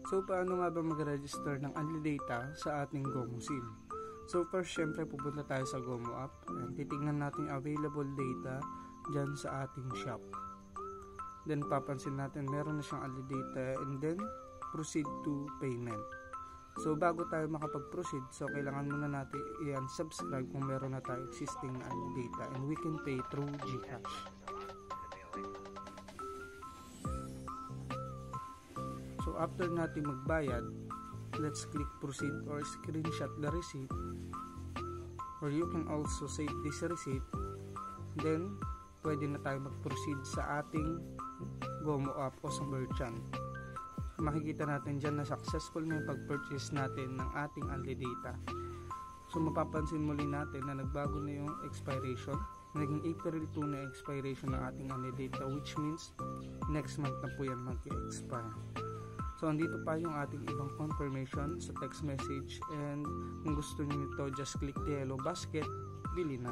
So, paano nga ba mag-register ng Unli Data sa ating GOMO SIM? So, first, syempre, pupunta tayo sa GOMO app. And titignan natin yung available data dyan sa ating shop. Then, papansin natin, meron na siyang Unli Data. And then, proceed to payment. So, bago tayo makapag-proceed, so, kailangan muna natin i-unsubscribe kung meron na tayo existing na Unli Data. And we can pay through GCash. So, after natin magbayad, let's click proceed or screenshot the receipt, or you can also save this receipt. Then pwede na tayo mag-proceed sa ating GOMO app o sa merchant. Makikita natin dyan na successful na yung pag-purchase natin ng ating Unli Data. So mapapansin muli natin na nagbago na yung expiration. Naging April 2 na expiration ng ating Unli Data, which means next month na po yan mag-expire. So, andito pa yung ating ibang confirmation sa text message, and kung gusto niyo nito, just click the yellow basket, bili na.